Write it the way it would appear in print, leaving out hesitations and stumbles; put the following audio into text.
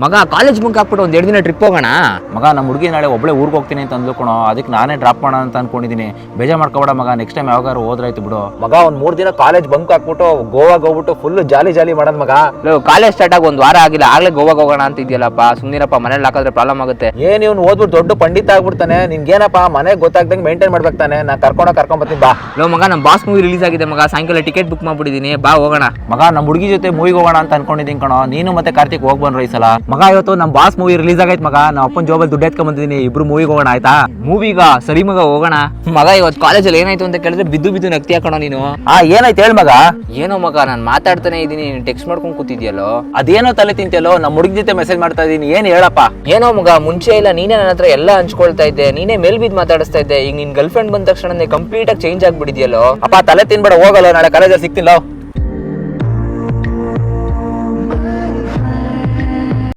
ಮಗ college bunk ಹಾಕ್ಬಿಟ್ಟು ಒಂದ್ 2 ದಿನ ಟ್ರಿಪ್ ಹೋಗೋಣ. ಮಗ ನಮ್ಮ ಹುಡುಗಿ ನಾಳೆ ಒಬ್ಬಳೆ ಊರಿಗೆ ಹೋಗ್ತೀನಿ ಅಂತ ಅಂದ್ಕೊಣೋ, ಅದಕ್ಕೆ ನಾನೇ ಡ್ರಾಪ್ ಮಾಡೋಣ ಅಂತ ಅನ್ಕೊಂಡಿದ್ದೀನಿ. ಬೇಜಾರು ಮಾಡ್ಕೊಬೇಡ ಮಗ, ನೆಕ್ಸ್ಟ್ ಟೈಮ್ ಯಾವಾಗಾರು ಹೋದ್ರಾಯ್ತು ಬಿಡು. ಮಗ ಒಂದ್ 3 ದಿನ ಕಾಲೇಜ್ ಬಂಕ್ ಹಾಕ್ಬಿಟ್ಟು ಗೋವಾಗೆ ಹೋಗ್ಬಿಟ್ಟು ಫುಲ್ ಜಾಲಿ ಮಾಡೋದ್ ಮಗ. ಕಾಲೇಜ್ ಸ್ಟಾರ್ಟ್ ಆಗಿ 1 ವಾರ ಆಗಿಲ್ಲ, ಆಗ್ಲೇ ಗೋವಾಗ ಹೋಗೋಣ ಅಂತ ಇದೆಯಲ್ಲಪ್ಪ. ಸುಮ್ನಿರಪ್ಪ, ಮನೇಲಿ ಹಾಕಿದ್ರೆ ಪ್ರಾಬ್ಲಮ್ ಆಗುತ್ತೆ. ಏನ್ ಇವ್ನು ಓದ್ಬಿಟ್ಟು ದೊಡ್ಡ ಪಂಡಿತ ಆಗ್ಬಿಡ್ತಾನೆ. ನಿನ್ಗೇನಪ್ಪ ಮನೆಗೆ ಗೊತ್ತಾಗ್ದಂಗೆ ಮೇಂಟೈನ್ ಮಾಡ್ಬೇಕು ತಾನೆ. ನಾ ಕರ್ಕೊಂಡ್ ಬರ್ತೀನಿ ಬಾ. ಮಗ ನಮ್ಮ ಬಾಸ್ ಮೂವಿ ರಿಲೀಸ್ ಆಗಿದೆ ಮಗ, ಸಾಯಂಕಾಲ ಟಿಕೆಟ್ ಬುಕ್ ಮಾಡ್ಬಿಟ್ಟಿದೀನಿ, ಬಾ ಹೋಗೋಣ. ಮಗ ನಮ್ಮ ಹುಡುಗಿ ಜೊತೆ ಮೂವಿಗೆ ಹೋಗೋಣ ಅಂತ ಅನ್ಕೊಂಡಿದ್ದೀನಿ ಕಣೋ. ನೀನು ಮತ್ತೆ ಕಾರ್ತಿಕ್ ಹೋಗ್ ಬಂದ್ರು ಈ ಸಲ. ಮಗ ಇವತ್ತು ನಮ್ಮ ಬಾಸ್ ಮೂವಿ ರಿಲೀಸ್ ಆಗೈತೆ ಮಗ. ನಮ್ಮ ಅಪ್ಪನ ಜೋಬಲ್ಲಿ ದುಡ್ಡು ಎತ್ಕೊಂಡ್ ಬಂದಿದ್ದೀನಿ. ಇಬ್ರು ಮೂವಿಗೆ ಹೋಗೋಣ ಆಯ್ತಾ? ಮೂವಿಗ ಸರಿ ಮಗ, ಹೋಗೋಣ. ಮಗ ಇವತ್ತು ಕಾಲೇಜಲ್ಲಿ ಏನಾಯ್ತು ಅಂತ ಕೇಳಿದ್ರೆ ಬಿದ್ದು ನಗ್ತಿ ಹಾಕೋಣ ನೀನು. ಏನಾಯ್ತು ಹೇಳಿ ಮಗ? ಏನೋ ಮಗ, ನಾನು ಮಾತಾಡ್ತಾನೆ ಇದ್ದೀನಿ, ಟೆಕ್ಸ್ಟ್ ಮಾಡ್ಕೊಂಡು ಕೂತಿದ್ಯಲ್ಲೋ. ಅದೇನೋ ತಲೆ ತಿಂತಿಯಲ್ಲೋ, ನಮ್ಮ ಹುಡುಗಿ ಜೊತೆ ಮೆಸೇಜ್ ಮಾಡ್ತಾ ಇದೀನಿ, ಏನ್ ಹೇಳಪ್ಪ? ಏನೋ ಮಗ, ಮುಂಚೆ ಇಲ್ಲ ನೀನೇ ನನ್ನ ಹತ್ರ ಎಲ್ಲ ಹಂಚ್ಕೊಳ್ತಾ ಇದ್ದೆ, ನೀನೇ ಮೇಲ್ ಬಿದ್ದು ಮಾತಾಡಿಸ್ತಾ ಇದ್ದೆ. ಈಗ ನಿನ್ ಗರ್ಲ್ ಫ್ರೆಂಡ್ ಬಂದ ತಕ್ಷಣ ಕಂಪ್ಲೀಟ್ ಆಗಿ ಚೇಂಜ್ ಆಗ್ಬಿಟ್ಟಿದ್ಯಲ್ಲೋ. ಅಪ್ಪ ತಲೆ ತಿನ್ಬೇಡ, ಹೋಗಲ್ಲ, ನಾಳೆ ಕಾಲೇಜಲ್ಲಿ ಸಿಗ್ತಿಲ್ಲ.